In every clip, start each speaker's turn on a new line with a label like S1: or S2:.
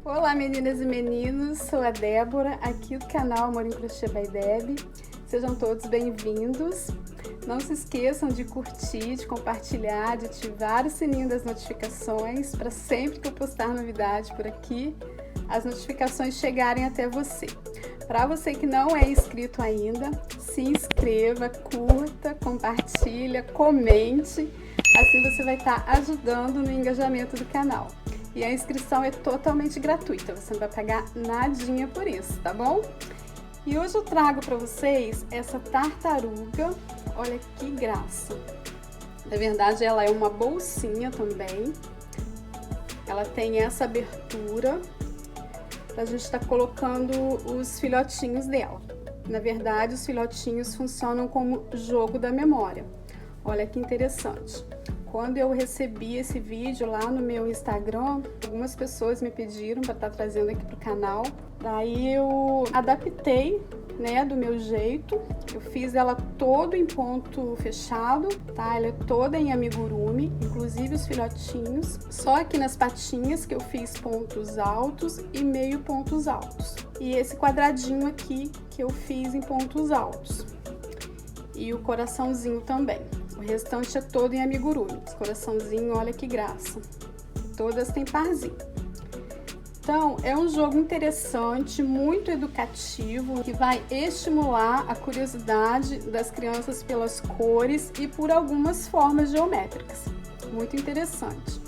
S1: Olá meninas e meninos, sou a Débora, aqui do canal Amor em Crochê by Deb. Sejam todos bem-vindos. Não se esqueçam de curtir, de compartilhar, de ativar o sininho das notificações para sempre que eu postar novidade por aqui, as notificações chegarem até você. Para você que não é inscrito ainda, se inscreva, curta, compartilha, comente, assim você vai estar ajudando no engajamento do canal. E a inscrição é totalmente gratuita, você não vai pagar nadinha por isso, tá bom? E hoje eu trago para vocês essa tartaruga, olha que graça. Na verdade ela é uma bolsinha também, ela tem essa abertura pra gente estar colocando os filhotinhos dela. Na verdade os filhotinhos funcionam como jogo da memória, olha que interessante. Quando eu recebi esse vídeo lá no meu Instagram, algumas pessoas me pediram para estar trazendo aqui pro canal. Daí eu adaptei, né, do meu jeito. Eu fiz ela todo em ponto fechado, tá? Ela é toda em amigurumi, inclusive os filhotinhos. Só aqui nas patinhas que eu fiz pontos altos e meio pontos altos. E esse quadradinho aqui que eu fiz em pontos altos. E o coraçãozinho também. O restante é todo em amigurumi. Esse coraçãozinho, olha que graça. Todas têm parzinho. Então, é um jogo interessante, muito educativo, que vai estimular a curiosidade das crianças pelas cores e por algumas formas geométricas. Muito interessante.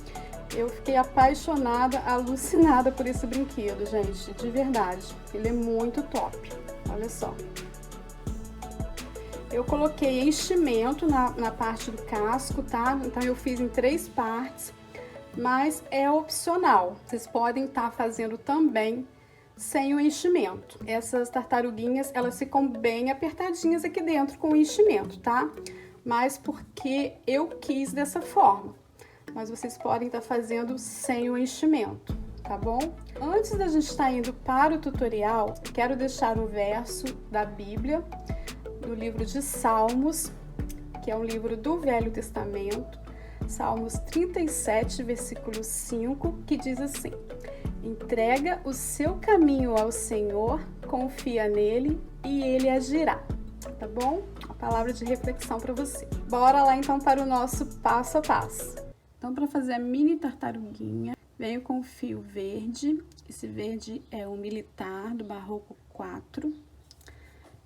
S1: Eu fiquei apaixonada, alucinada por esse brinquedo, gente, de verdade. Ele é muito top. Olha só. Eu coloquei enchimento na parte do casco, tá? Então eu fiz em 3 partes, mas é opcional. Vocês podem estar fazendo também sem o enchimento. Essas tartaruguinhas, elas ficam bem apertadinhas aqui dentro com o enchimento, tá? Mas porque eu quis dessa forma. Mas vocês podem estar fazendo sem o enchimento, tá bom? Antes da gente estar indo para o tutorial, quero deixar o verso da Bíblia, do livro de Salmos, que é um livro do Velho Testamento, Salmos 37, versículo 5, que diz assim: entrega o seu caminho ao Senhor, confia nele e ele agirá. Tá bom? A palavra de reflexão para você. Bora lá então para o nosso passo a passo. Então, para fazer a mini tartaruguinha, venho com o fio verde. Esse verde é o militar do Barroco 4.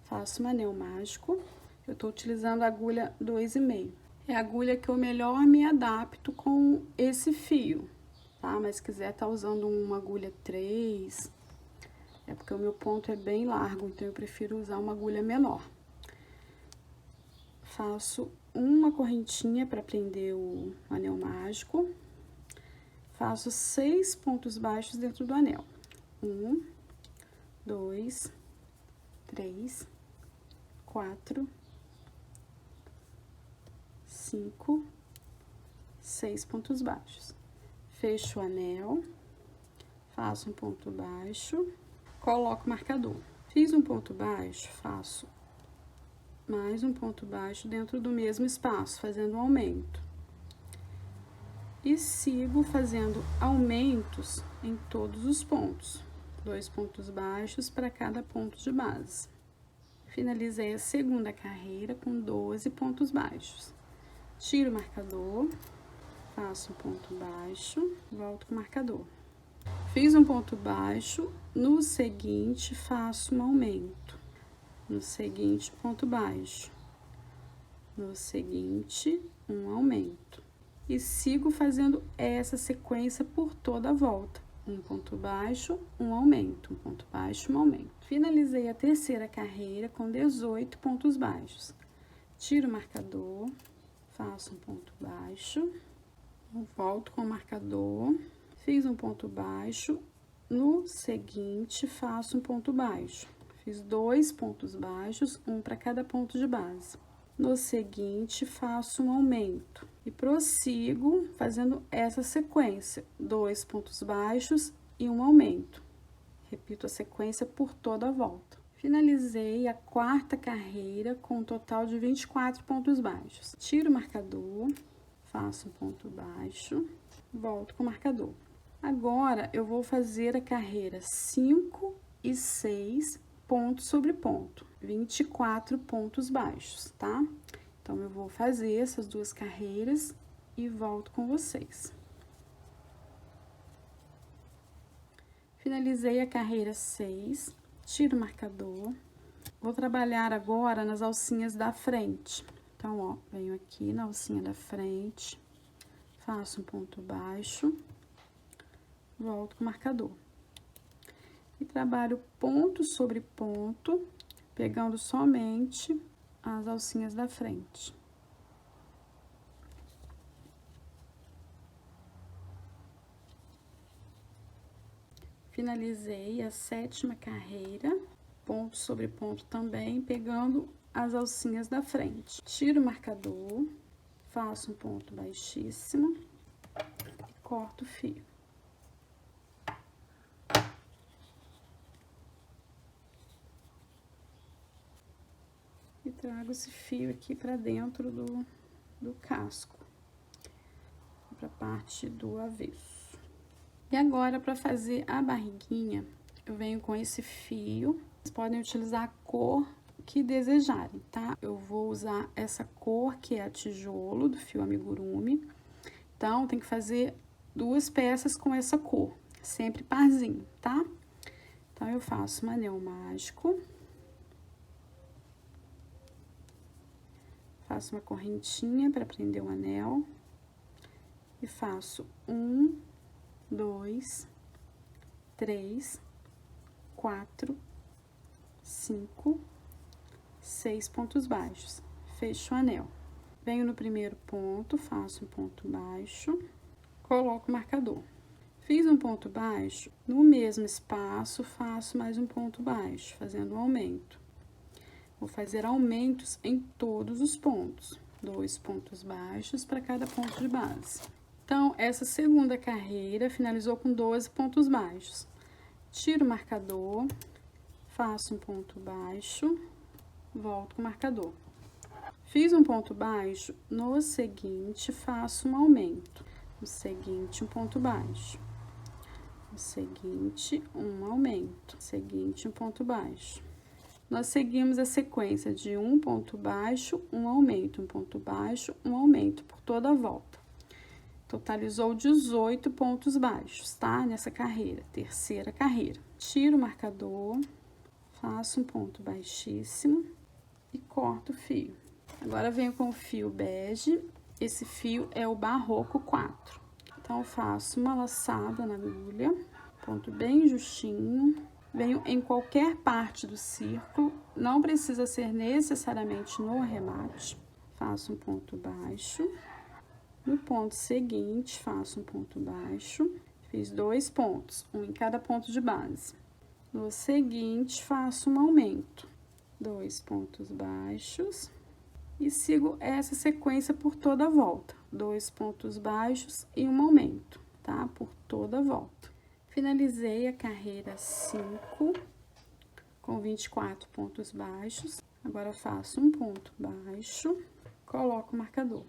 S1: Faço um anel mágico. Eu tô utilizando a agulha 2,5. É a agulha que eu melhor me adapto com esse fio, tá? Mas se quiser tá usando uma agulha 3, é porque o meu ponto é bem largo, então eu prefiro usar uma agulha menor. Faço uma correntinha para prender o anel mágico. Faço 6 pontos baixos dentro do anel. 1, 2, 3, 4, 5, 6 pontos baixos. Fecho o anel, faço um ponto baixo, coloco o marcador. Fiz um ponto baixo, faço mais um ponto baixo dentro do mesmo espaço, fazendo um aumento. E sigo fazendo aumentos em todos os pontos. 2 pontos baixos para cada ponto de base. Finalizei a segunda carreira com 12 pontos baixos. Tiro o marcador, faço um ponto baixo, volto com o marcador. Fiz um ponto baixo, no seguinte faço um aumento. No seguinte, ponto baixo. No seguinte, um aumento. E sigo fazendo essa sequência por toda a volta. Um ponto baixo, um aumento, um ponto baixo, um aumento. Finalizei a terceira carreira com 18 pontos baixos. Tiro o marcador, faço um ponto baixo, volto com o marcador, fiz um ponto baixo, no seguinte faço um ponto baixo. Fiz 2 pontos baixos, um para cada ponto de base. No seguinte, faço um aumento e prossigo fazendo essa sequência, 2 pontos baixos e um aumento. Repito a sequência por toda a volta. Finalizei a quarta carreira com um total de 24 pontos baixos. Tiro o marcador, faço um ponto baixo, volto com o marcador. Agora, eu vou fazer a carreira 5 e 6, ponto sobre ponto, 24 pontos baixos, tá? Então, eu vou fazer essas duas carreiras e volto com vocês. Finalizei a carreira 6, tiro o marcador. Vou trabalhar agora nas alcinhas da frente. Então, ó, venho aqui na alcinha da frente, faço um ponto baixo, volto com o marcador. E trabalho ponto sobre ponto, pegando somente as alcinhas da frente. Finalizei a 7ª carreira, ponto sobre ponto também, pegando as alcinhas da frente. Tiro o marcador, faço um ponto baixíssimo e corto o fio. E trago esse fio aqui para dentro do casco, para a parte do avesso. E agora, para fazer a barriguinha, eu venho com esse fio. Vocês podem utilizar a cor que desejarem, tá? Eu vou usar essa cor, que é a tijolo, do fio amigurumi. Então, tem que fazer 2 peças com essa cor, sempre parzinho, tá? Então, eu faço um anel mágico. Faço uma correntinha para prender o anel. E faço 1, 2, 3, 4, 5, 6 pontos baixos. Fecho o anel. Venho no primeiro ponto, faço um ponto baixo, coloco o marcador. Fiz um ponto baixo, no mesmo espaço, faço mais um ponto baixo, fazendo um aumento. Vou fazer aumentos em todos os pontos, 2 pontos baixos para cada ponto de base. Então, essa segunda carreira finalizou com 12 pontos baixos. Tiro o marcador, faço um ponto baixo, volto com o marcador. Fiz um ponto baixo, no seguinte, faço um aumento. No seguinte, um ponto baixo. No seguinte, um aumento. No seguinte, um ponto baixo. Nós seguimos a sequência de um ponto baixo, um aumento, um ponto baixo, um aumento, por toda a volta. Totalizou 18 pontos baixos, tá? Nessa carreira, terceira carreira. Tiro o marcador, faço um ponto baixíssimo e corto o fio. Agora, venho com o fio bege, esse fio é o barroco 4. Então, faço uma laçada na agulha, ponto bem justinho. Venho em qualquer parte do círculo, não precisa ser necessariamente no arremate. Faço um ponto baixo. No ponto seguinte, faço um ponto baixo. Fiz 2 pontos, um em cada ponto de base. No seguinte, faço um aumento. 2 pontos baixos. E sigo essa sequência por toda a volta. 2 pontos baixos e um aumento, tá? Por toda a volta. Finalizei a carreira 5 com 24 pontos baixos. Agora, faço um ponto baixo, coloco o marcador.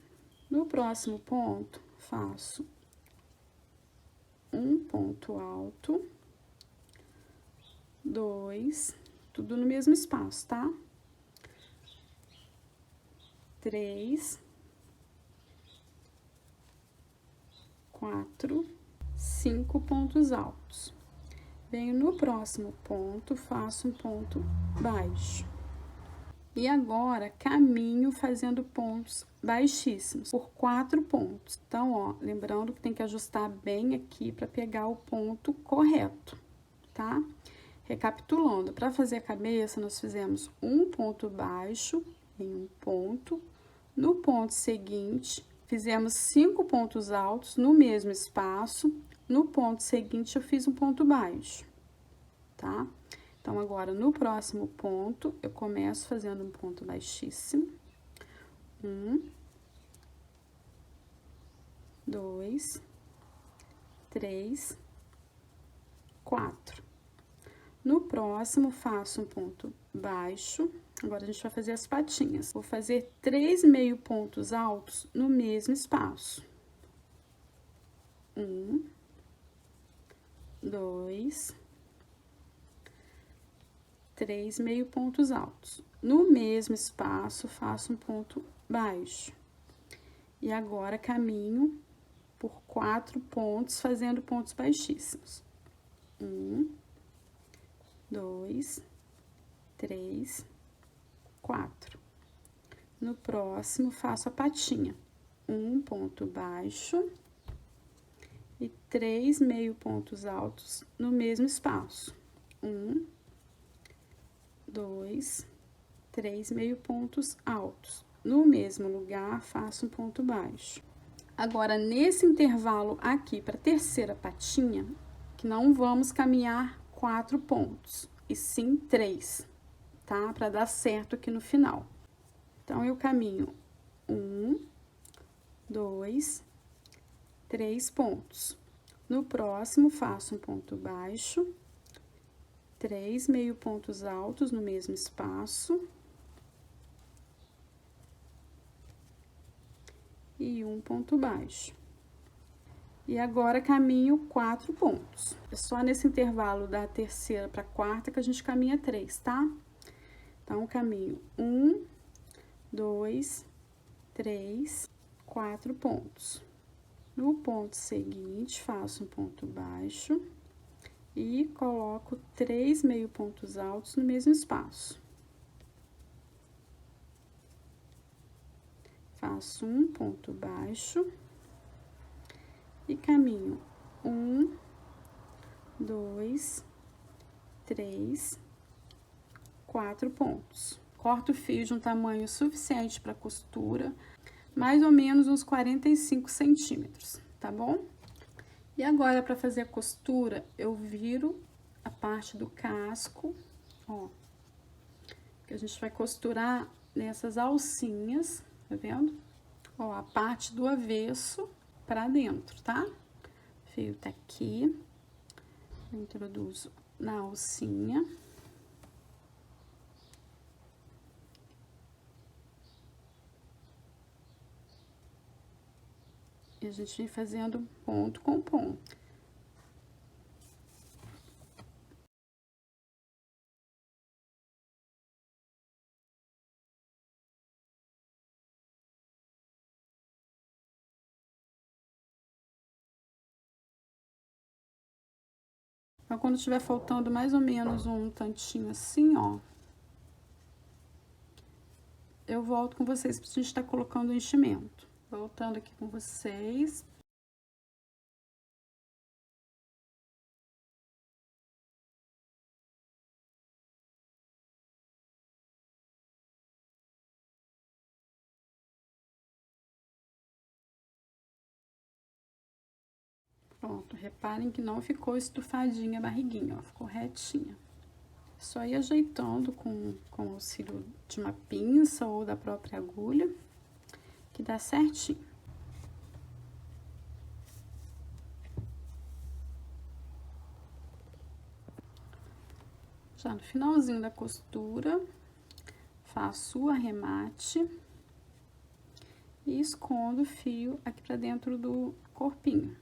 S1: No próximo ponto, faço um ponto alto, 2, tudo no mesmo espaço, tá? 3, 4, 5 pontos altos. Venho no próximo ponto, faço um ponto baixo. E agora, caminho fazendo pontos baixíssimos, por 4 pontos. Então, ó, lembrando que tem que ajustar bem aqui para pegar o ponto correto, tá? Recapitulando, para fazer a cabeça, nós fizemos um ponto baixo em um ponto. No ponto seguinte, fizemos 5 pontos altos no mesmo espaço. No ponto seguinte, eu fiz um ponto baixo, tá? Então, agora, no próximo ponto, eu começo fazendo um ponto baixíssimo. 1, 2, 3, 4. No próximo, faço um ponto baixo. Agora, a gente vai fazer as patinhas. Vou fazer 3 meio pontos altos no mesmo espaço. 1, 2, 3 meio pontos altos. No mesmo espaço, faço um ponto baixo. E agora, caminho por 4 pontos, fazendo pontos baixíssimos. 1, 2, 3, 4. No próximo, faço a patinha. Um ponto baixo e 3 meio pontos altos no mesmo espaço. 1, 2, 3 meio pontos altos. No mesmo lugar, faço um ponto baixo. Agora, nesse intervalo aqui, para a terceira patinha, que não vamos caminhar 4 pontos, e sim 3, tá? Para dar certo aqui no final. Então, eu caminho 1, 2, 3 pontos. No próximo, faço um ponto baixo, 3 meio pontos altos no mesmo espaço. E um ponto baixo. E agora, caminho 4 pontos. É só nesse intervalo da terceira para a quarta que a gente caminha 3, tá? Então, caminho 1, 2, 3, 4 pontos. No ponto seguinte, faço um ponto baixo e coloco 3 meio pontos altos no mesmo espaço. Faço um ponto baixo e caminho 1, 2, 3, 4 pontos. Corto o fio de um tamanho suficiente para costura, mais ou menos uns 45 centímetros, tá bom? E agora, para fazer a costura, eu viro a parte do casco, ó, que a gente vai costurar nessas alcinhas, tá vendo? Ó, a parte do avesso para dentro, tá? O fio tá aqui, eu introduzo na alcinha. E a gente vem fazendo ponto com ponto. Então, quando tiver faltando mais ou menos um tantinho assim, ó, eu volto com vocês pra gente estar colocando o enchimento. Voltando aqui com vocês. Pronto, reparem que não ficou estufadinha a barriguinha, ó, ficou retinha. Só ir ajeitando com o auxílio de uma pinça ou da própria agulha, que dá certinho. Já no finalzinho da costura, faço o arremate e escondo o fio aqui pra dentro do corpinho.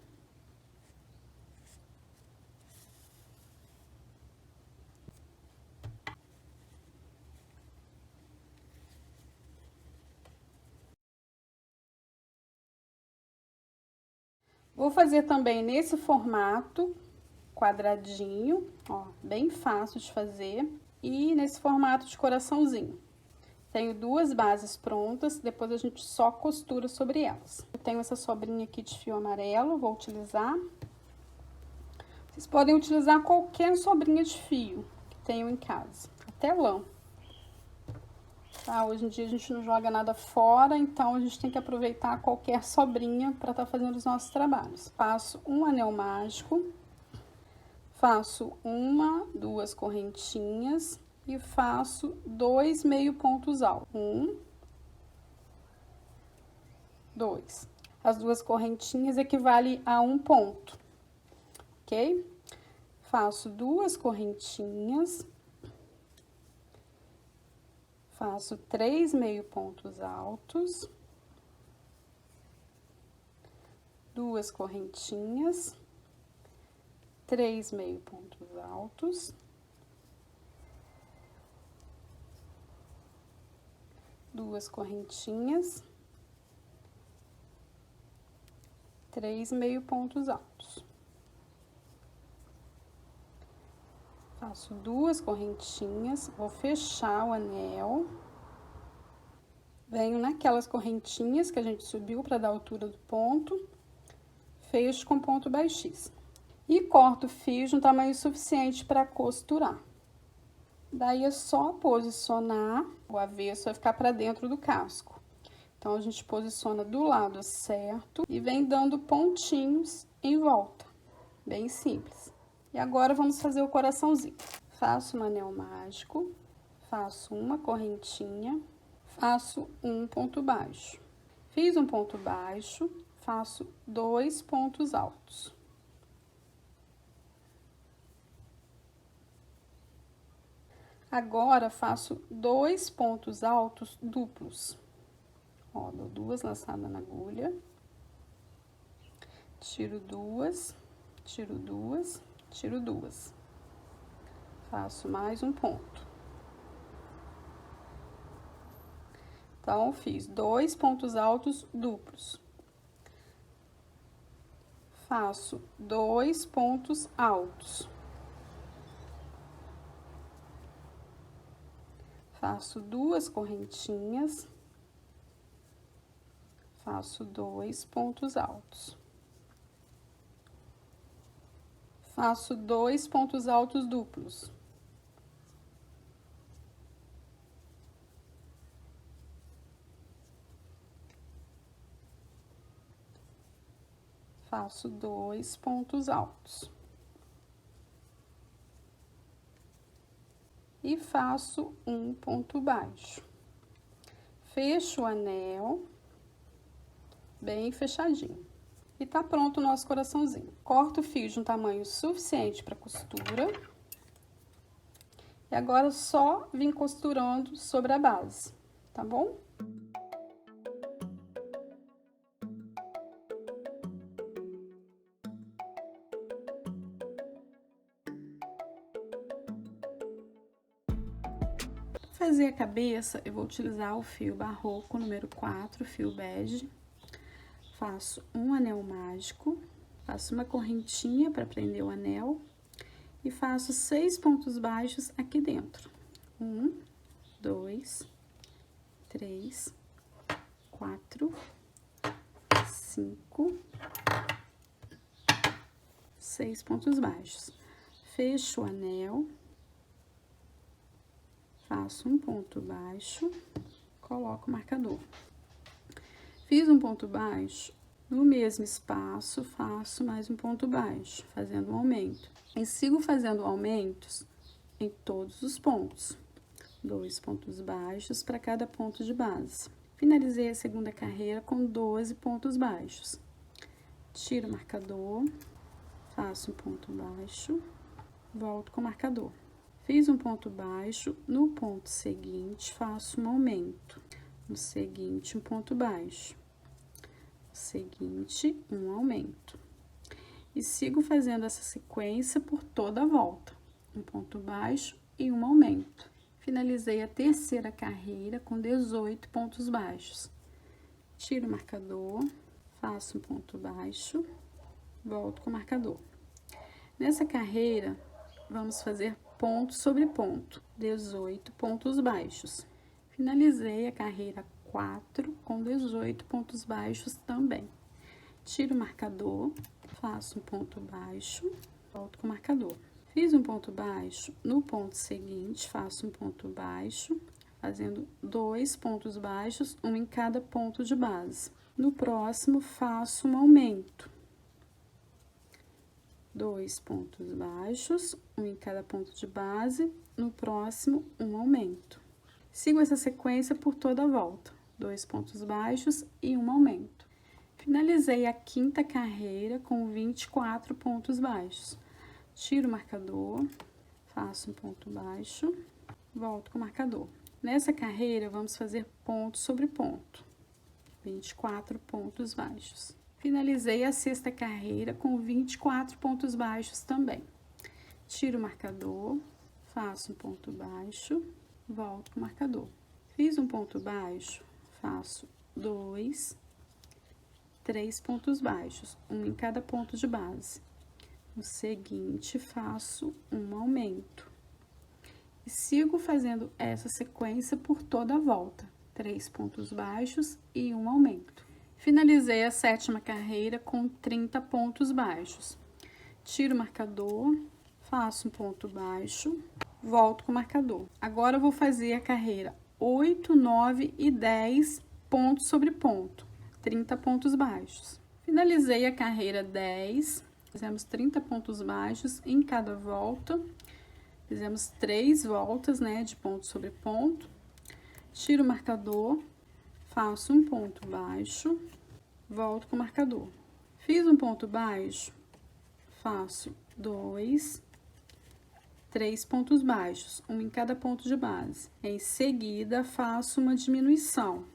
S1: Vou fazer também nesse formato quadradinho, ó, bem fácil de fazer, e nesse formato de coraçãozinho. Tenho 2 bases prontas, depois a gente só costura sobre elas. Eu tenho essa sobrinha aqui de fio amarelo, vou utilizar. Vocês podem utilizar qualquer sobrinha de fio que tenham em casa, até lã. Tá? Hoje em dia a gente não joga nada fora, então a gente tem que aproveitar qualquer sobrinha para estar fazendo os nossos trabalhos. Faço um anel mágico, faço 1, 2 correntinhas e faço 2 meio pontos altos. 1, 2. As 2 correntinhas equivalem a 1 ponto, ok? Faço 2 correntinhas. Faço 3 meio pontos altos, 2 correntinhas, 3 meio pontos altos, 2 correntinhas, 3 meio pontos altos. Faço 2 correntinhas, vou fechar o anel. Venho naquelas correntinhas que a gente subiu para dar a altura do ponto, fecho com ponto baixíssimo. E corto o fio de um tamanho suficiente para costurar. Daí é só posicionar, o avesso vai ficar para dentro do casco. Então, a gente posiciona do lado certo e vem dando pontinhos em volta. Bem simples. E agora, vamos fazer o coraçãozinho. Faço um anel mágico, faço uma correntinha, faço um ponto baixo. Fiz um ponto baixo, faço 2 pontos altos. Agora, faço 2 pontos altos duplos. Ó, dou 2 laçadas na agulha. Tiro 2, tiro 2, tiro 2. Faço mais um ponto. Então, fiz 2 pontos altos duplos. Faço 2 pontos altos. Faço 2 correntinhas. Faço 2 pontos altos. Faço 2 pontos altos duplos. Faço 2 pontos altos. E faço um ponto baixo. Fecho o anel, bem fechadinho. E tá pronto o nosso coraçãozinho. Corto o fio de um tamanho suficiente para costura. E agora, só vim costurando sobre a base, tá bom? Para fazer a cabeça, eu vou utilizar o fio barroco número 4, fio bege. Faço um anel mágico, faço uma correntinha para prender o anel e faço 6 pontos baixos aqui dentro. 1, 2, 3, 4, 5, 6 pontos baixos. Fecho o anel, faço um ponto baixo, coloco o marcador. Fiz um ponto baixo, no mesmo espaço, faço mais um ponto baixo, fazendo um aumento. E sigo fazendo aumentos em todos os pontos. 2 pontos baixos para cada ponto de base. Finalizei a segunda carreira com 12 pontos baixos. Tiro o marcador, faço um ponto baixo, volto com o marcador. Fiz um ponto baixo, no ponto seguinte, faço um aumento. No seguinte, um ponto baixo. No seguinte, um aumento. E sigo fazendo essa sequência por toda a volta. Um ponto baixo e um aumento. Finalizei a terceira carreira com 18 pontos baixos. Tiro o marcador, faço um ponto baixo, volto com o marcador. Nessa carreira, vamos fazer ponto sobre ponto, 18 pontos baixos. Finalizei a carreira 4 com 18 pontos baixos também. Tiro o marcador, faço um ponto baixo, volto com o marcador. Fiz um ponto baixo, no ponto seguinte, faço um ponto baixo, fazendo 2 pontos baixos, um em cada ponto de base. No próximo, faço um aumento. 2 pontos baixos, um em cada ponto de base, no próximo, um aumento. Sigo essa sequência por toda a volta, 2 pontos baixos e um aumento. Finalizei a quinta carreira com 24 pontos baixos. Tiro o marcador, faço um ponto baixo, volto com o marcador. Nessa carreira, vamos fazer ponto sobre ponto, 24 pontos baixos. Finalizei a sexta carreira com 24 pontos baixos também. Tiro o marcador, faço um ponto baixo, volto com o marcador. Fiz um ponto baixo, faço 2, 3 pontos baixos, um em cada ponto de base. No seguinte, faço um aumento. E sigo fazendo essa sequência por toda a volta. 3 pontos baixos e um aumento. Finalizei a sétima carreira com 30 pontos baixos. Tiro o marcador, faço um ponto baixo, volto com o marcador. Agora eu vou fazer a carreira 8, 9 e 10 ponto sobre ponto, 30 pontos baixos. Finalizei a carreira 10, fizemos 30 pontos baixos em cada volta. Fizemos 3 voltas, né, de ponto sobre ponto. Tiro o marcador, faço um ponto baixo, volto com o marcador. Fiz um ponto baixo, faço 2, 3 pontos baixos, um em cada ponto de base. Em seguida, faço uma diminuição.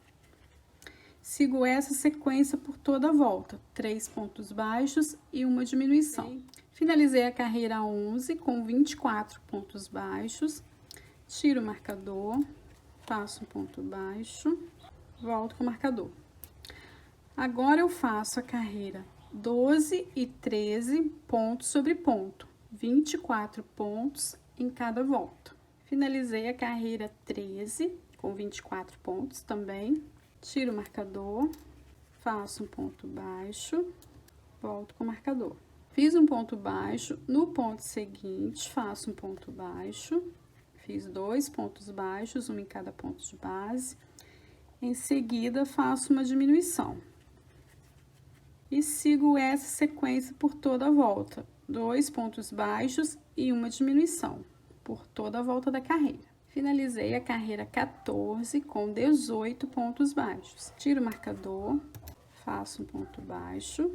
S1: Sigo essa sequência por toda a volta, 3 pontos baixos e uma diminuição. Finalizei a carreira 11 com 24 pontos baixos. Tiro o marcador, faço um ponto baixo, volto com o marcador. Agora eu faço a carreira 12 e 13 pontos sobre ponto, 24 pontos em cada volta. Finalizei a carreira 13 com 24 pontos também. Tiro o marcador, faço um ponto baixo, volto com o marcador. Fiz um ponto baixo, no ponto seguinte, faço um ponto baixo, fiz 2 pontos baixos, um em cada ponto de base. Em seguida, faço uma diminuição. E sigo essa sequência por toda a volta, 2 pontos baixos e uma diminuição, por toda a volta da carreira. Finalizei a carreira 14 com 18 pontos baixos. Tiro o marcador, faço um ponto baixo,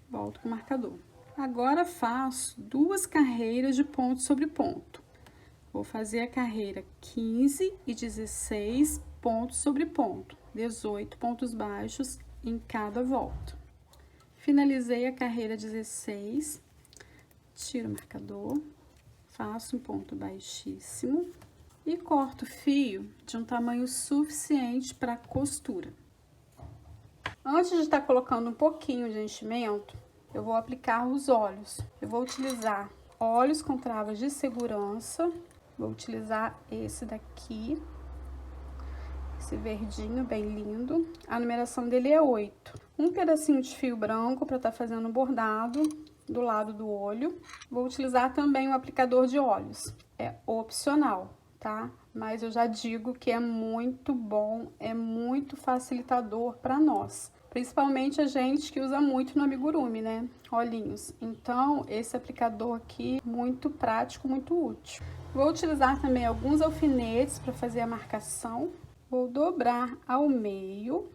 S1: volto com o marcador. Agora faço 2 carreiras de ponto sobre ponto. Vou fazer a carreira 15 e 16 pontos sobre ponto, 18 pontos baixos em cada volta. Finalizei a carreira 16, tiro o marcador, faço um ponto baixíssimo e corto o fio de um tamanho suficiente para costura. Antes de estar colocando um pouquinho de enchimento, eu vou aplicar os olhos. Eu vou utilizar olhos com travas de segurança, vou utilizar esse daqui, esse verdinho bem lindo. A numeração dele é 8. Um pedacinho de fio branco para estar fazendo bordado do lado do olho. Vou utilizar também um aplicador de olhos, é opcional, tá? Mas eu já digo que é muito bom, é muito facilitador para nós. Principalmente a gente que usa muito no amigurumi, né? Olhinhos. Então, esse aplicador aqui, muito prático, muito útil. Vou utilizar também alguns alfinetes para fazer a marcação. Vou dobrar ao meio,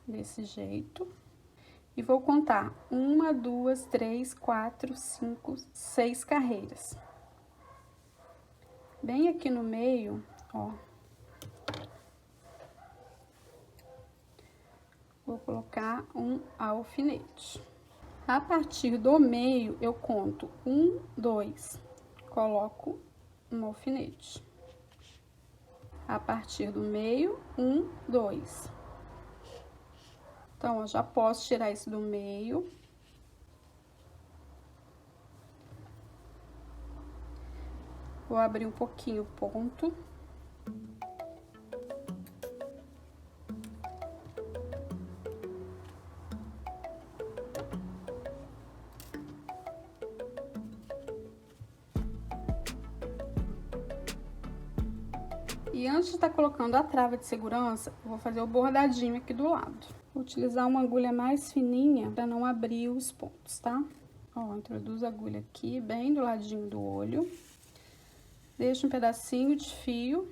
S1: desse jeito. E vou contar 1, 2, 3, 4, 5, 6 carreiras. Bem aqui no meio, ó. Vou colocar um alfinete. A partir do meio, eu conto 1, 2, coloco um alfinete. A partir do meio, 1, 2. Então, eu já posso tirar isso do meio. Vou abrir um pouquinho o ponto. E antes de estar colocando a trava de segurança, eu vou fazer o bordadinho aqui do lado. Vou utilizar uma agulha mais fininha para não abrir os pontos, tá? Ó, introduzo a agulha aqui, bem do ladinho do olho. Deixo um pedacinho de fio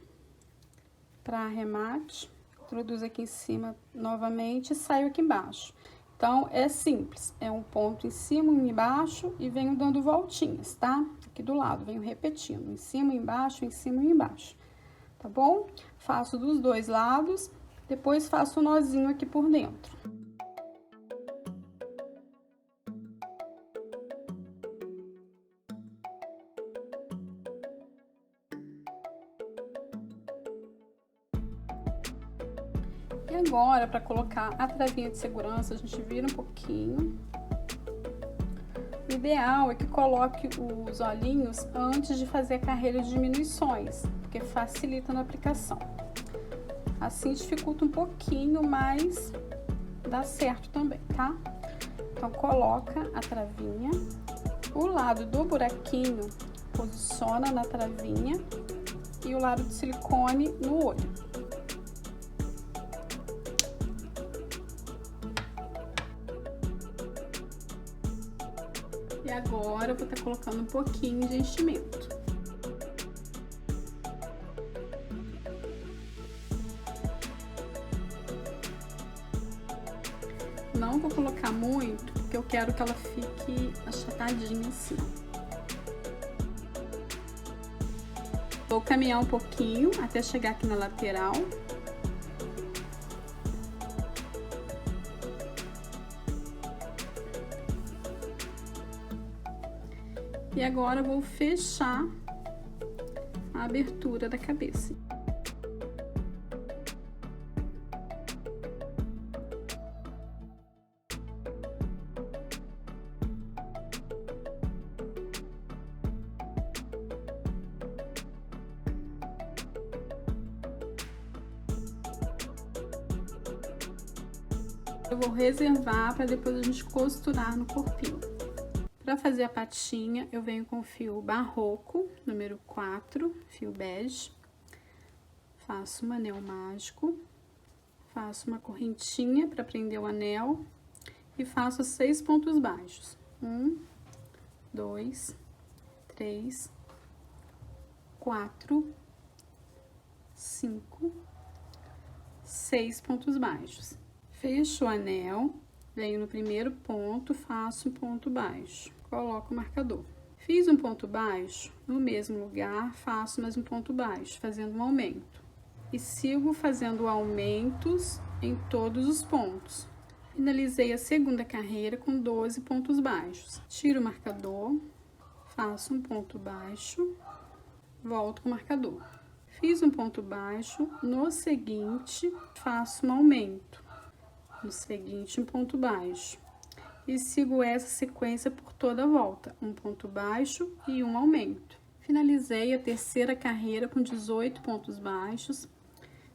S1: para arremate. Introduzo aqui em cima novamente e saio aqui embaixo. Então, é simples. É um ponto em cima e embaixo e venho dando voltinhas, tá? Aqui do lado, venho repetindo. Em cima e embaixo, em cima e embaixo. Tá bom? Faço dos dois lados, depois faço o nozinho aqui por dentro. agora, para colocar a travinha de segurança, a gente vira um pouquinho. O ideal é que coloque os olhinhos antes de fazer a carreira de diminuições, porque facilita na aplicação. Assim dificulta um pouquinho, mas dá certo também, tá? Então, coloca a travinha, o lado do buraquinho posiciona na travinha e o lado de silicone no olho. E agora eu vou estar colocando um pouquinho de enchimento. Não vou colocar muito, porque eu quero que ela fique achatadinha assim. Vou caminhar um pouquinho até chegar aqui na lateral. E agora eu vou fechar a abertura da cabeça. Eu vou reservar para depois a gente costurar no corpinho. Para fazer a patinha, eu venho com o fio barroco, número 4, fio bege. Faço um anel mágico, faço uma correntinha para prender o anel e faço 6 pontos baixos. 1, 2, 3, 4, 5, 6 pontos baixos. Fecho o anel, venho no primeiro ponto, faço um ponto baixo, coloco o marcador. Fiz um ponto baixo, no mesmo lugar, faço mais um ponto baixo, fazendo um aumento. E sigo fazendo aumentos em todos os pontos. Finalizei a segunda carreira com 12 pontos baixos. Tiro o marcador, faço um ponto baixo, volto com o marcador. Fiz um ponto baixo, no seguinte, faço um aumento. No seguinte, um ponto baixo. E sigo essa sequência por toda a volta. Um ponto baixo e um aumento. Finalizei a terceira carreira com 18 pontos baixos.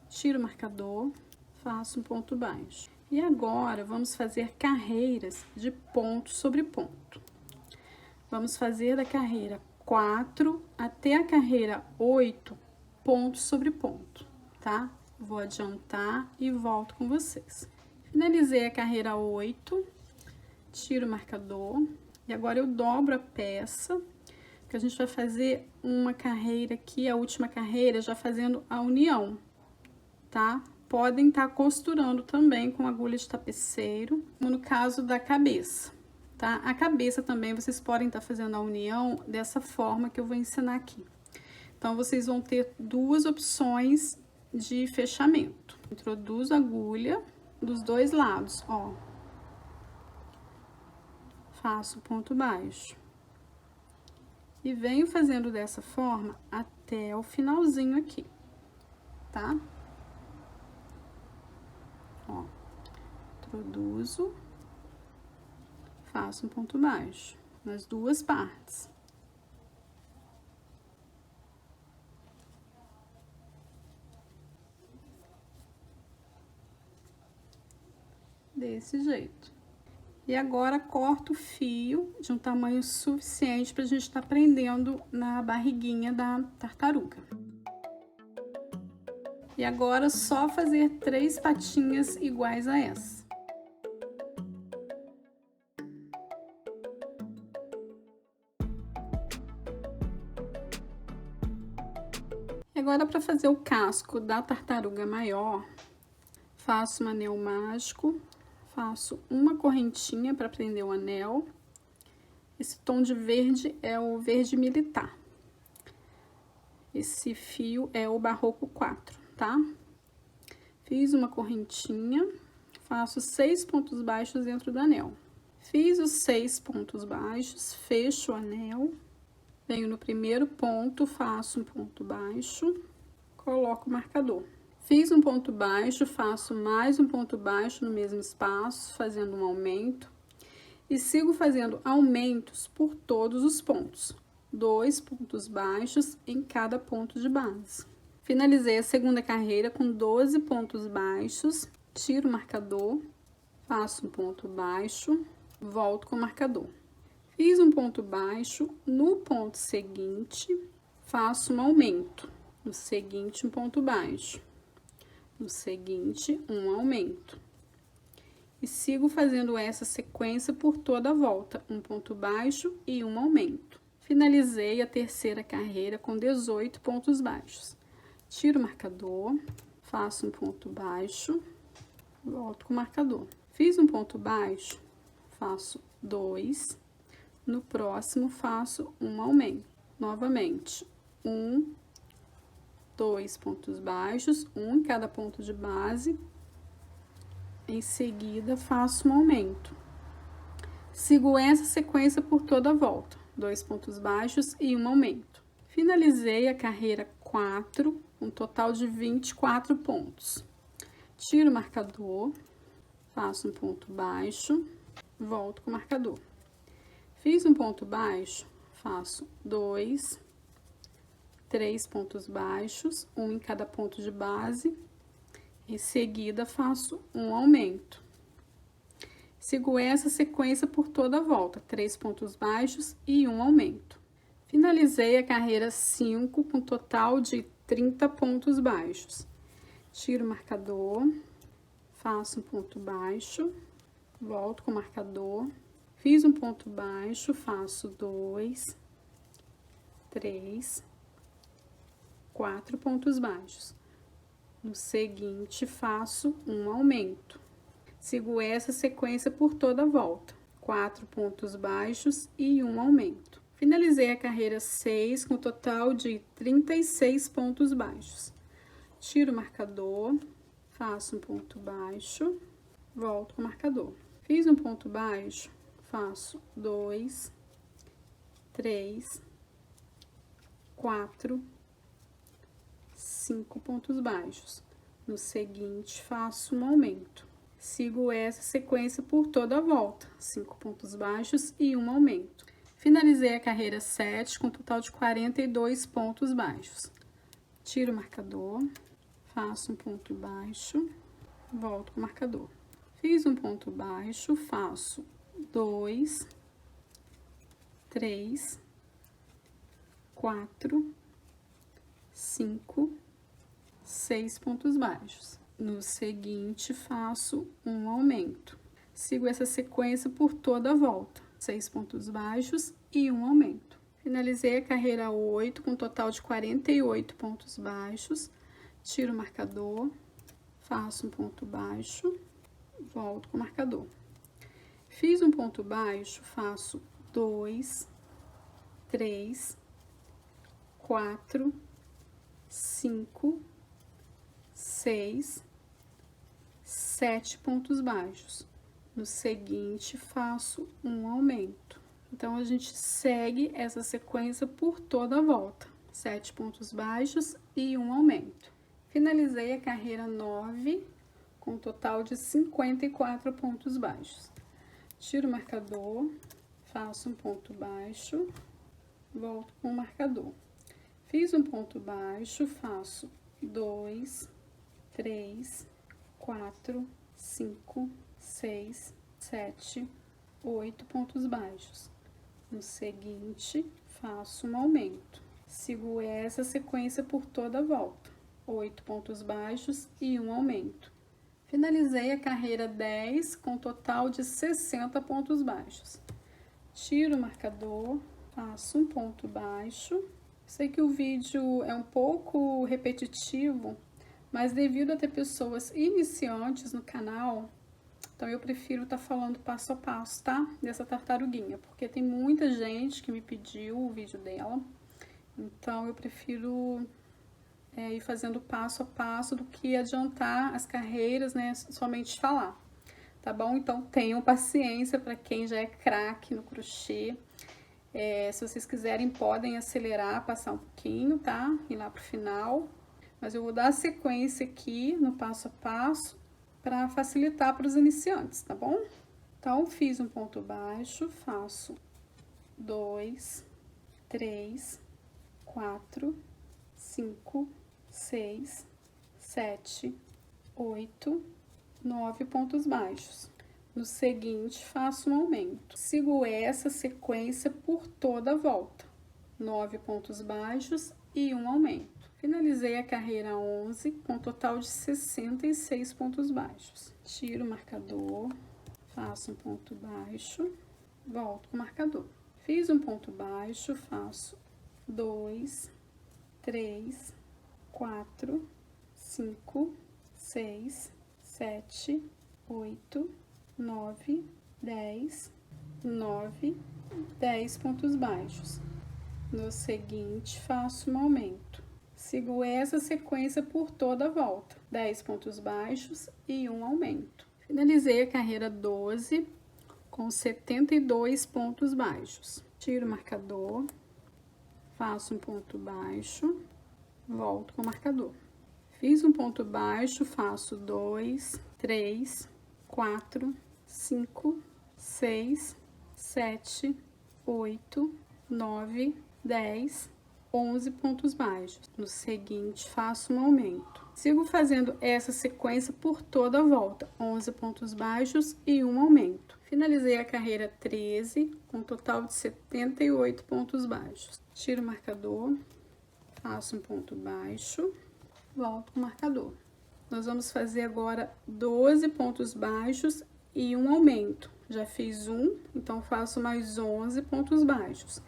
S1: Tiro o marcador, faço um ponto baixo. E agora, vamos fazer carreiras de ponto sobre ponto. Vamos fazer da carreira 4 até a carreira 8, ponto sobre ponto, tá? Vou adiantar e volto com vocês. Finalizei a carreira 8, tiro o marcador e agora eu dobro a peça, que a gente vai fazer uma carreira aqui, a última carreira, já fazendo a união, tá? Podem estar costurando também com agulha de tapeceiro, como no caso da cabeça, tá? A cabeça também vocês podem estar fazendo a união dessa forma que eu vou ensinar aqui. Então, vocês vão ter duas opções de fechamento. Introduzo a agulha dos dois lados, ó. Faço ponto baixo. E venho fazendo dessa forma até o finalzinho aqui, tá? Ó, introduzo, faço um ponto baixo nas duas partes. Desse jeito. E agora corto o fio de um tamanho suficiente para a gente estar prendendo na barriguinha da tartaruga. E agora só fazer 3 patinhas iguais a essa. E agora, para fazer o casco da tartaruga maior, faço um anel mágico. Faço uma correntinha para prender o anel. Esse tom de verde é o verde militar. Esse fio é o barroco 4, tá? Fiz uma correntinha, faço 6 pontos baixos dentro do anel. Fiz os 6 pontos baixos, fecho o anel, venho no primeiro ponto, faço um ponto baixo, coloco o marcador. Fiz um ponto baixo, faço mais um ponto baixo no mesmo espaço, fazendo um aumento. E sigo fazendo aumentos por todos os pontos. 2 pontos baixos em cada ponto de base. Finalizei a segunda carreira com 12 pontos baixos. Tiro o marcador, faço um ponto baixo, volto com o marcador. Fiz um ponto baixo, no ponto seguinte, faço um aumento. No seguinte, um ponto baixo. No seguinte, um aumento. E sigo fazendo essa sequência por toda a volta, um ponto baixo e um aumento. Finalizei a terceira carreira com 18 pontos baixos. Tiro o marcador, faço um ponto baixo, volto com o marcador. Fiz um ponto baixo, faço 2, no próximo faço um aumento. Novamente, 1, 2 pontos baixos, um em cada ponto de base. Em seguida, faço um aumento. Sigo essa sequência por toda a volta, 2 pontos baixos e um aumento. Finalizei a carreira 4, um total de 24 pontos. Tiro o marcador, faço um ponto baixo, volto com o marcador. Fiz um ponto baixo, faço 2, 3 pontos baixos, um em cada ponto de base. Em seguida, faço um aumento. Sigo essa sequência por toda a volta, 3 pontos baixos e um aumento. Finalizei a carreira 5 com total de 30 pontos baixos. Tiro o marcador, faço um ponto baixo, volto com o marcador. Fiz um ponto baixo, faço 2, 3, 4 pontos baixos. No seguinte, faço um aumento. Sigo essa sequência por toda a volta, 4 pontos baixos e um aumento. Finalizei a carreira 6 com total de 36 pontos baixos. Tiro o marcador, faço um ponto baixo, volto com o marcador. Fiz um ponto baixo, faço 2, 3, 4, 5 pontos baixos. No seguinte, faço um aumento. Sigo essa sequência por toda a volta, 5 pontos baixos e um aumento. Finalizei a carreira 7 com total de 42 pontos baixos. Tiro o marcador, faço um ponto baixo, volto com o marcador. Fiz um ponto baixo, faço 2, 3, 4, 5, 6 pontos baixos. No seguinte, faço um aumento. Sigo essa sequência por toda a volta, 6 pontos baixos e um aumento. Finalizei a carreira 8 com total de 48 pontos baixos. Tiro o marcador, faço um ponto baixo, volto com o marcador. Fiz um ponto baixo, faço 2, 3, 4, 5, 6, 7 pontos baixos. No seguinte, faço um aumento. Então, a gente segue essa sequência por toda a volta, 7 pontos baixos e um aumento. Finalizei a carreira 9 com um total de 54 pontos baixos. Tiro o marcador, faço um ponto baixo, volto com o marcador. Fiz um ponto baixo, faço 2, 3, 4, 5, 6, 7, 8 pontos baixos. No seguinte, faço um aumento. Sigo essa sequência por toda a volta, 8 pontos baixos e um aumento. Finalizei a carreira 10 com um total de 60 pontos baixos. Tiro o marcador, faço um ponto baixo. Sei que o vídeo é um pouco repetitivo, mas devido a ter pessoas iniciantes no canal, então eu prefiro estar falando passo a passo, tá? Dessa tartaruguinha, porque tem muita gente que me pediu o vídeo dela, então eu prefiro ir fazendo passo a passo do que adiantar as carreiras, né? Somente falar, tá bom? Então tenham paciência para quem já é craque no crochê. Se vocês quiserem, podem acelerar, passar um pouquinho, tá? Ir lá pro final. mas eu vou dar a sequência aqui no passo a passo para facilitar para os iniciantes, tá bom? Então, fiz um ponto baixo, faço 2, 3, 4, 5, 6, 7, 8, 9 pontos baixos. No seguinte, faço um aumento. Sigo essa sequência por toda a volta. 9 pontos baixos e um aumento. Finalizei a carreira 11 com um total de 66 pontos baixos. Tiro o marcador, faço um ponto baixo, volto com o marcador. Fiz um ponto baixo, faço 2, 3, 4, 5, 6, 7, 8, 9, 10, 9, 10 pontos baixos. No seguinte, faço um aumento. Sigo essa sequência por toda a volta. 10 pontos baixos e um aumento. Finalizei a carreira 12 com 72 pontos baixos. Tiro o marcador, faço um ponto baixo, volto com o marcador. Fiz um ponto baixo, faço 2, 3, 4, 5, 6, 7, 8, 9, 10, 11 pontos baixos. No seguinte, faço um aumento. Sigo fazendo essa sequência por toda a volta, 11 pontos baixos e um aumento. Finalizei a carreira 13 com um total de 78 pontos baixos. Tiro o marcador, faço um ponto baixo, volto com o marcador. Nós vamos fazer agora 12 pontos baixos e um aumento. Já fiz um, então faço mais 11 pontos baixos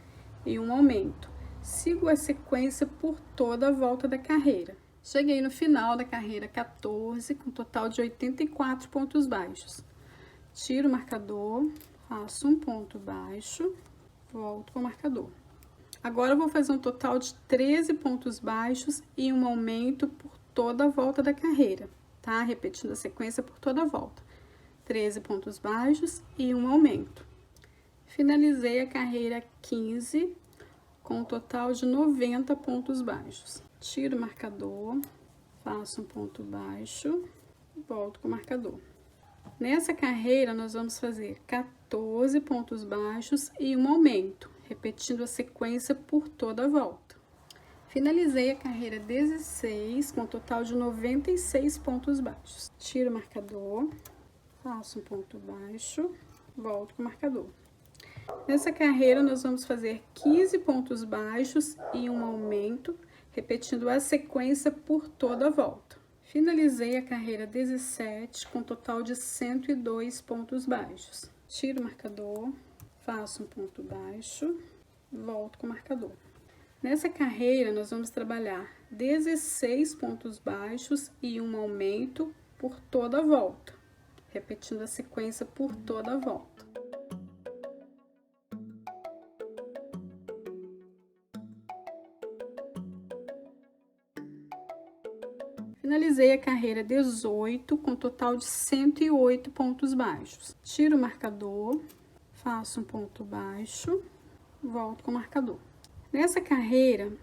S1: e um aumento. Sigo a sequência por toda a volta da carreira. Cheguei no final da carreira 14 com um total de 84 pontos baixos. Tiro o marcador, faço um ponto baixo, volto com o marcador. Agora eu vou fazer um total de 13 pontos baixos e um aumento por toda a volta da carreira, tá? Repetindo a sequência por toda a volta. 13 pontos baixos e um aumento. Finalizei a carreira 15 com um total de 90 pontos baixos. Tiro o marcador, faço um ponto baixo, volto com o marcador. Nessa carreira, nós vamos fazer 14 pontos baixos e um aumento, repetindo a sequência por toda a volta. Finalizei a carreira 16 com um total de 96 pontos baixos. Tiro o marcador, faço um ponto baixo, volto com o marcador. Nessa carreira, nós vamos fazer 15 pontos baixos e um aumento, repetindo a sequência por toda a volta. Finalizei a carreira 17 com um total de 102 pontos baixos. Tiro o marcador, faço um ponto baixo, volto com o marcador. Nessa carreira, nós vamos trabalhar 16 pontos baixos e um aumento por toda a volta, repetindo a sequência por toda a volta. Finalizei a carreira 18 com um total de 108 pontos baixos. Tiro o marcador, faço um ponto baixo, volto com o marcador. Nessa carreira,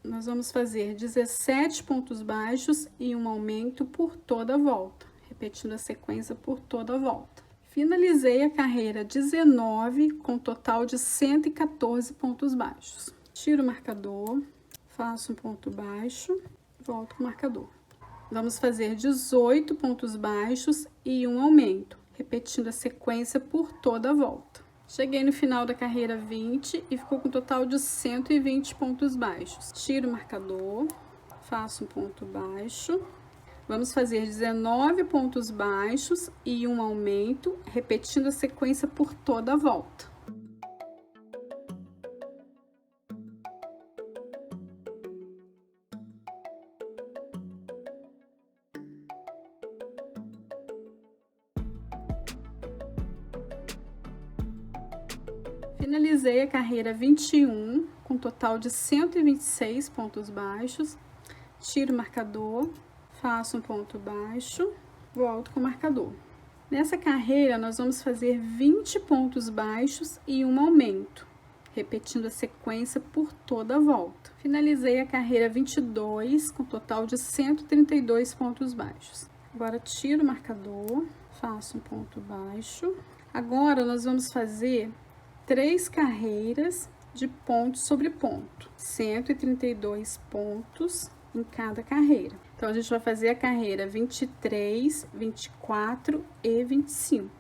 S1: nós vamos fazer 17 pontos baixos e um aumento por toda a volta, repetindo a sequência por toda a volta. Finalizei a carreira 19 com um total de 114 pontos baixos. Tiro o marcador, faço um ponto baixo, volto com o marcador. Vamos fazer 18 pontos baixos e um aumento, repetindo a sequência por toda a volta. Cheguei no final da carreira 20 e ficou com um total de 120 pontos baixos. Tiro o marcador, faço um ponto baixo. Vamos fazer 19 pontos baixos e um aumento, repetindo a sequência por toda a volta. Finalizei a carreira 21 com um total de 126 pontos baixos. Tiro o marcador, faço um ponto baixo, volto com o marcador. Nessa carreira, nós vamos fazer 20 pontos baixos e um aumento, repetindo a sequência por toda a volta. Finalizei a carreira 22 com total de 132 pontos baixos. Agora tiro o marcador, faço um ponto baixo. Agora nós vamos fazer 3 carreiras de ponto sobre ponto, 132 pontos em cada carreira. Então a gente vai fazer a carreira 23, 24 e 25,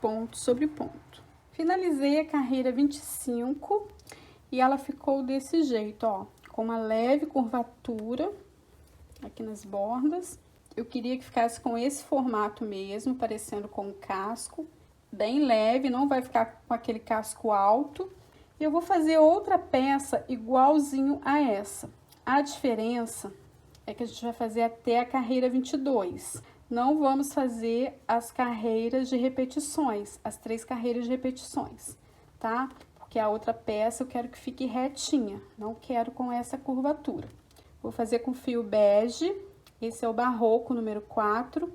S1: ponto sobre ponto. Finalizei a carreira 25 e ela ficou desse jeito, ó, com uma leve curvatura aqui nas bordas. Eu queria que ficasse com esse formato mesmo, parecendo com um casco, bem leve, não vai ficar com aquele casco alto. E eu vou fazer outra peça igualzinho a essa. A diferença é que a gente vai fazer até a carreira 22. Não vamos fazer as carreiras de repetições, as 3 carreiras de repetições, tá? Porque a outra peça eu quero que fique retinha, não quero com essa curvatura. Vou fazer com fio bege, esse é o barroco número 4,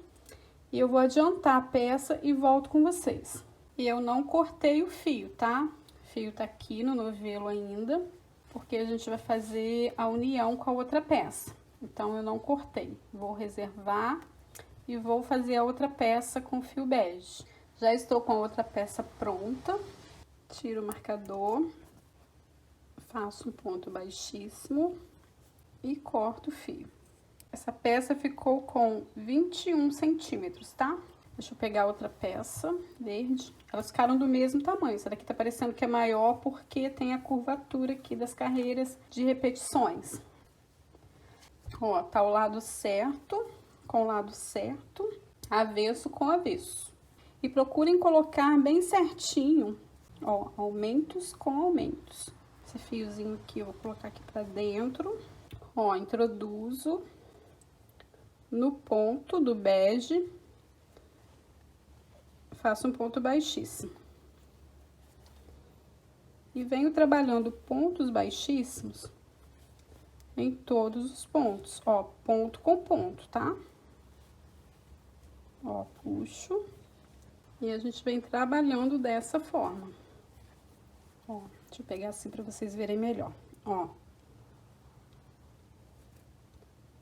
S1: e eu vou adiantar a peça e volto com vocês. E eu não cortei o fio, tá? O fio tá aqui no novelo ainda, porque a gente vai fazer a união com a outra peça. Então, eu não cortei, vou reservar e vou fazer a outra peça com fio bege. Já estou com a outra peça pronta, tiro o marcador, faço um ponto baixíssimo e corto o fio. Essa peça ficou com 21 centímetros, tá? Deixa eu pegar outra peça verde. Elas ficaram do mesmo tamanho. Essa daqui tá parecendo que é maior porque tem a curvatura aqui das carreiras de repetições. Ó, tá o lado certo com o lado certo, avesso com avesso. E procurem colocar bem certinho, ó, aumentos com aumentos. Esse fiozinho aqui eu vou colocar aqui pra dentro. Ó, introduzo no ponto do bege, faço um ponto baixíssimo. E venho trabalhando pontos baixíssimos em todos os pontos, ó, ponto com ponto, tá? Ó, puxo e a gente vem trabalhando dessa forma. Ó, deixa eu pegar assim pra vocês verem melhor, ó.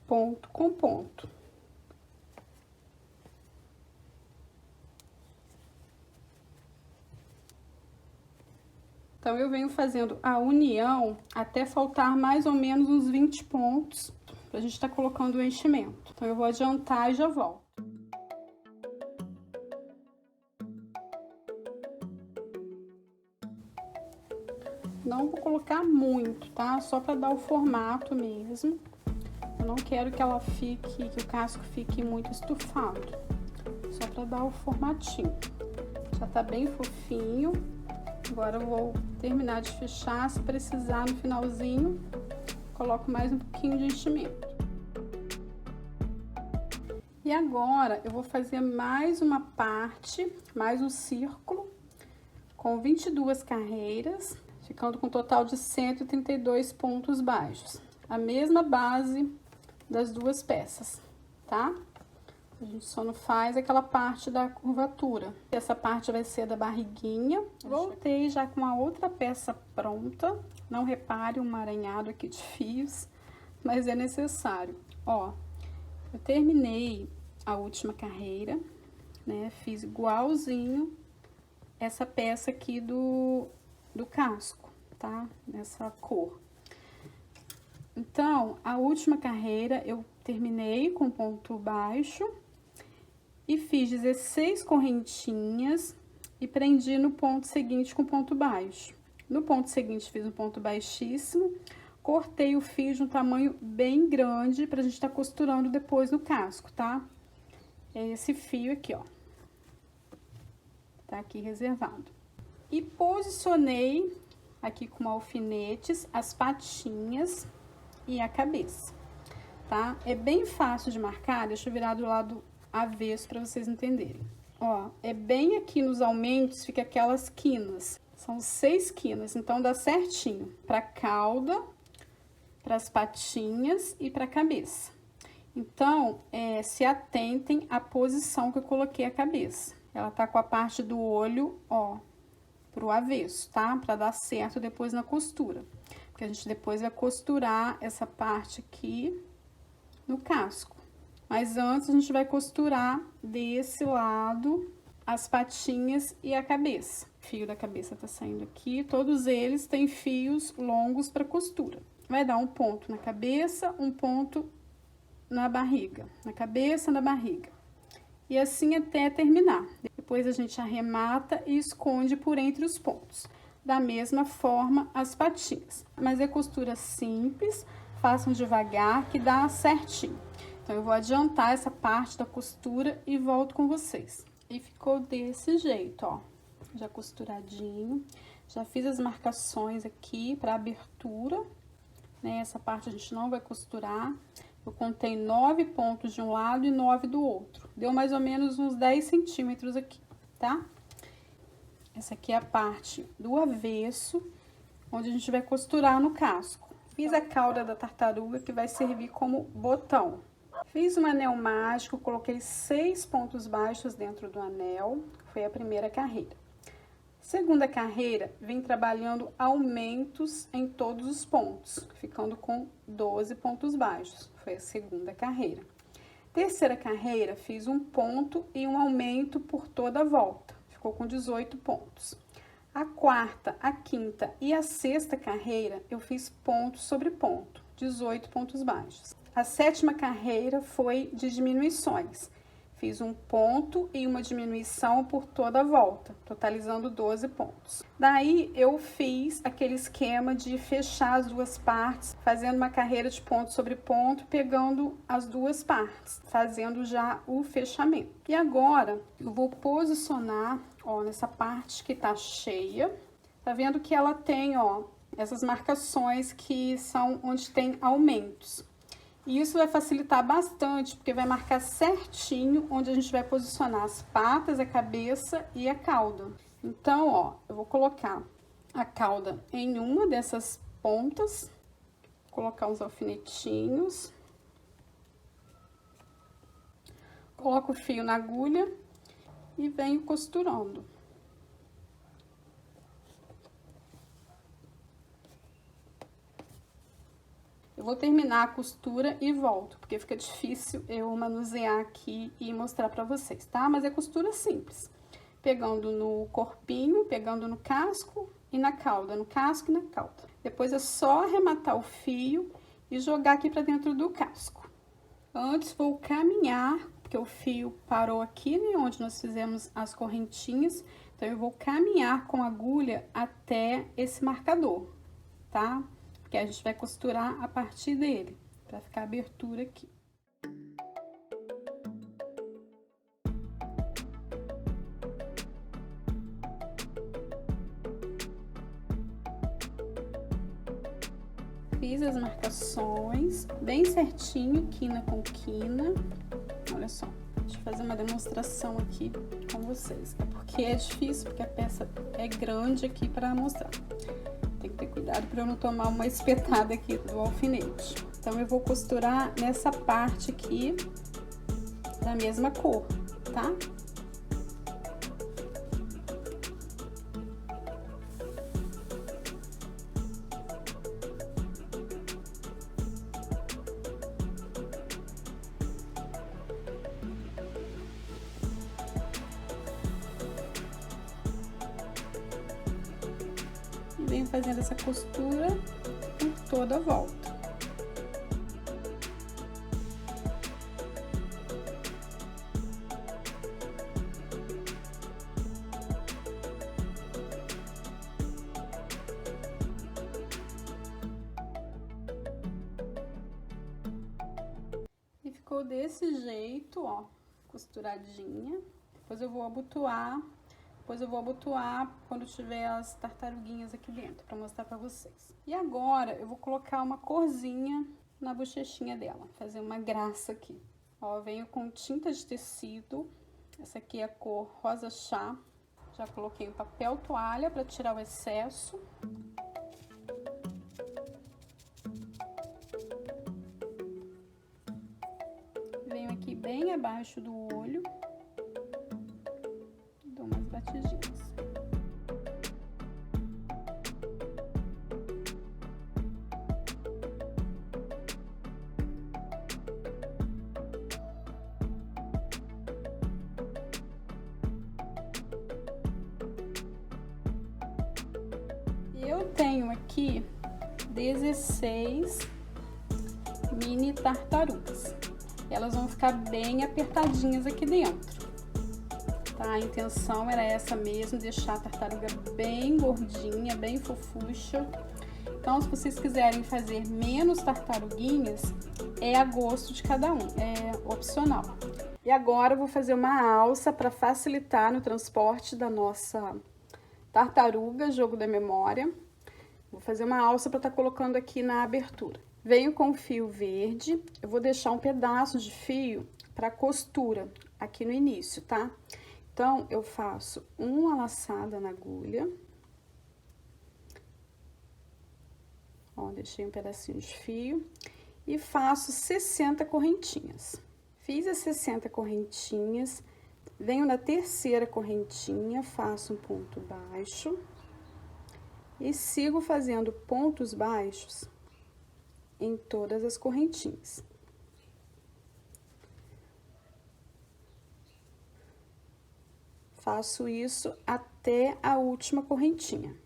S1: Ponto com ponto. Então, eu venho fazendo a união até faltar mais ou menos uns 20 pontos pra gente tá colocando o enchimento. Então, eu vou adiantar e já volto. Não vou colocar muito, tá? Só pra dar o formato mesmo. Eu não quero que ela fique, que o casco fique muito estufado. Só pra dar o formatinho. Já tá bem fofinho. Agora eu vou terminar de fechar, se precisar no finalzinho, coloco mais um pouquinho de enchimento. E agora eu vou fazer mais uma parte, mais um círculo, com 22 carreiras, ficando com um total de 132 pontos baixos. A mesma base das 2 peças, tá? A gente só não faz aquela parte da curvatura. Essa parte vai ser da barriguinha. Voltei já com a outra peça pronta. Não repare um emaranhado aqui de fios, mas é necessário. Ó, eu terminei a última carreira, né? Fiz igualzinho essa peça aqui do casco, tá? Nessa cor. Então, a última carreira eu terminei com ponto baixo. E fiz 16 correntinhas e prendi no ponto seguinte com ponto baixo. No ponto seguinte, fiz um ponto baixíssimo, cortei o fio de um tamanho bem grande pra gente tá costurando depois no casco, tá? É esse fio aqui, ó. Tá aqui reservado. E posicionei aqui com alfinetes as patinhas e a cabeça, tá? É bem fácil de marcar, deixa eu virar do lado avesso para vocês entenderem. Ó, é bem aqui nos aumentos, fica aquelas quinas. São 6 quinas, então dá certinho para cauda, para as patinhas e para a cabeça. Então, se atentem à posição que eu coloquei a cabeça. Ela tá com a parte do olho, ó, pro avesso, tá? Pra dar certo depois na costura. Porque a gente depois vai costurar essa parte aqui no casco. Mas antes a gente vai costurar desse lado as patinhas e a cabeça. O fio da cabeça tá saindo aqui, todos eles têm fios longos para costura. Vai dar um ponto na cabeça, um ponto na barriga, na cabeça, na barriga. E assim até terminar. Depois a gente arremata e esconde por entre os pontos. Da mesma forma as patinhas. Mas é costura simples, façam devagar que dá certinho. Então eu vou adiantar essa parte da costura e volto com vocês. E ficou desse jeito, ó. Já costuradinho. Já fiz as marcações aqui para abertura, né? Essa parte a gente não vai costurar. Eu contei 9 pontos de um lado e 9 do outro. Deu mais ou menos uns 10 centímetros aqui, tá? Essa aqui é a parte do avesso, onde a gente vai costurar no casco. Fiz a cauda da tartaruga, que vai servir como botão. Fiz um anel mágico, coloquei 6 pontos baixos dentro do anel, foi a primeira carreira. Segunda carreira, vim trabalhando aumentos em todos os pontos, ficando com 12 pontos baixos, foi a segunda carreira. Terceira carreira, fiz um ponto e um aumento por toda a volta, ficou com 18 pontos. A quarta, a quinta e a sexta carreira, eu fiz ponto sobre ponto, 18 pontos baixos. A sétima carreira foi de diminuições. Fiz um ponto e uma diminuição por toda a volta, totalizando 12 pontos. Daí, eu fiz aquele esquema de fechar as duas partes, fazendo uma carreira de ponto sobre ponto, pegando as duas partes, fazendo já o fechamento. E agora, eu vou posicionar, ó, nessa parte que tá cheia. Tá vendo que ela tem, ó, essas marcações que são onde tem aumentos. E isso vai facilitar bastante, porque vai marcar certinho onde a gente vai posicionar as patas, a cabeça e a cauda. Então, ó, eu vou colocar a cauda em uma dessas pontas, colocar uns alfinetinhos, coloco o fio na agulha e venho costurando. Eu vou terminar a costura e volto, porque fica difícil eu manusear aqui e mostrar pra vocês, tá? Mas é costura simples. Pegando no corpinho, pegando no casco e na cauda, no casco e na cauda. Depois é só arrematar o fio e jogar aqui pra dentro do casco. Antes vou caminhar, porque o fio parou aqui, né, onde nós fizemos as correntinhas. Então, eu vou caminhar com a agulha até esse marcador, tá? Que a gente vai costurar a partir dele, para ficar a abertura aqui. Fiz as marcações bem certinho, quina com quina. Olha só, deixa eu fazer uma demonstração aqui com vocês. É porque é difícil, porque a peça é grande aqui para mostrar. Tem que ter cuidado para eu não tomar uma espetada aqui do alfinete. Então, eu vou costurar nessa parte aqui da mesma cor, tá? Venho fazendo essa costura por toda a volta. E ficou desse jeito, ó, costuradinha. Depois eu vou abotoar. Depois eu vou abotoar quando tiver as tartaruguinhas aqui dentro, pra mostrar pra vocês. E agora, eu vou colocar uma corzinha na bochechinha dela, fazer uma graça aqui. Ó, eu venho com tinta de tecido, essa aqui é a cor rosa chá. Já coloquei o papel toalha pra tirar o excesso. Venho aqui bem abaixo do olho. Batidinhas. Eu tenho aqui 16 mini tartarugas. Elas vão ficar bem apertadinhas aqui dentro, tá? A intenção era essa mesmo, deixar a tartaruga bem gordinha, bem fofucha. Então, se vocês quiserem fazer menos tartaruguinhas, é a gosto de cada um, é opcional. E agora eu vou fazer uma alça para facilitar no transporte da nossa tartaruga, jogo da memória. Vou fazer uma alça para estar colocando aqui na abertura. Venho com o fio verde, eu vou deixar um pedaço de fio para costura aqui no início, tá? Então, eu faço uma laçada na agulha. Ó, deixei um pedacinho de fio e faço 60 correntinhas. Fiz as 60 correntinhas, venho na terceira correntinha, faço um ponto baixo e sigo fazendo pontos baixos em todas as correntinhas. Faço isso até a última correntinha.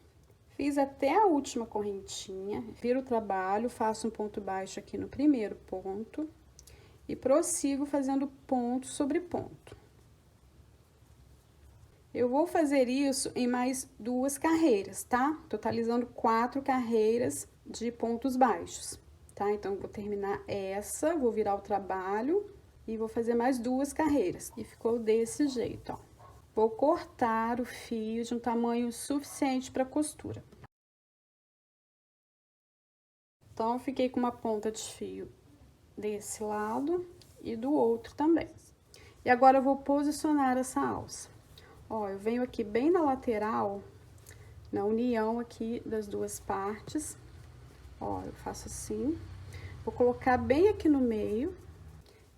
S1: Fiz até a última correntinha, viro o trabalho, faço um ponto baixo aqui no primeiro ponto e prossigo fazendo ponto sobre ponto. Eu vou fazer isso em mais 2 carreiras, tá? Totalizando 4 carreiras de pontos baixos, tá? Então, eu vou terminar essa, vou virar o trabalho e vou fazer mais 2 carreiras. E ficou desse jeito, ó. Vou cortar o fio de um tamanho suficiente para costura. Então, eu fiquei com uma ponta de fio desse lado e do outro também. E agora, eu vou posicionar essa alça. Ó, eu venho aqui bem na lateral, na união aqui das 2 partes. Ó, eu faço assim. Vou colocar bem aqui no meio.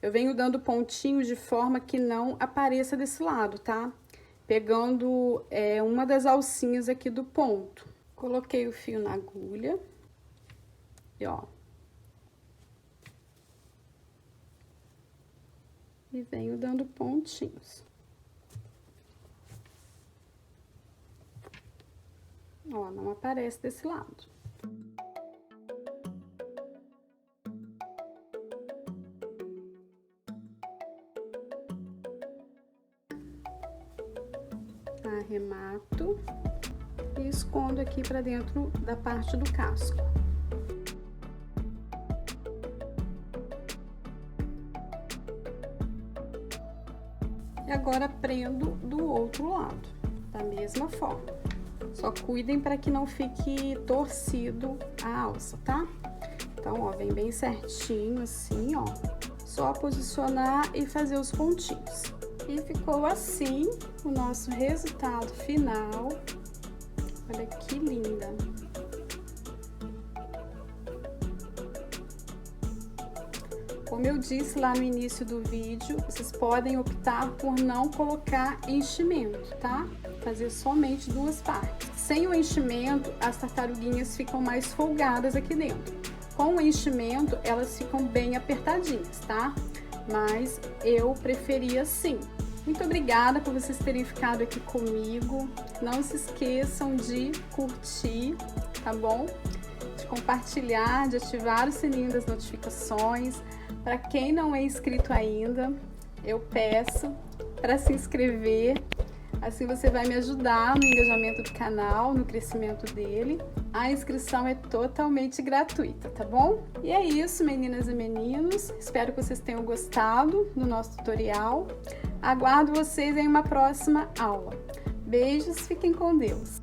S1: Eu venho dando pontinhos de forma que não apareça desse lado, tá? Pegando uma das alcinhas aqui do ponto. Coloquei o fio na agulha. E ó. E venho dando pontinhos. Ó, não aparece desse lado. Arremato e escondo aqui pra dentro da parte do casco. E agora prendo do outro lado, da mesma forma. Só cuidem para que não fique torcido a alça, tá? Então, ó, vem bem certinho assim, ó. Só posicionar e fazer os pontinhos. E ficou assim o nosso resultado final. Olha que linda! Como eu disse lá no início do vídeo, vocês podem optar por não colocar enchimento, tá? Fazer somente 2 partes. Sem o enchimento, as tartaruguinhas ficam mais folgadas aqui dentro. Com o enchimento, elas ficam bem apertadinhas, tá? Mas eu preferia assim. Muito obrigada por vocês terem ficado aqui comigo. Não se esqueçam de curtir, tá bom? De compartilhar, de ativar o sininho das notificações. Para quem não é inscrito ainda, eu peço para se inscrever. Assim você vai me ajudar no engajamento do canal, no crescimento dele. A inscrição é totalmente gratuita, tá bom? E é isso, meninas e meninos. Espero que vocês tenham gostado do nosso tutorial. Aguardo vocês em uma próxima aula. Beijos, fiquem com Deus!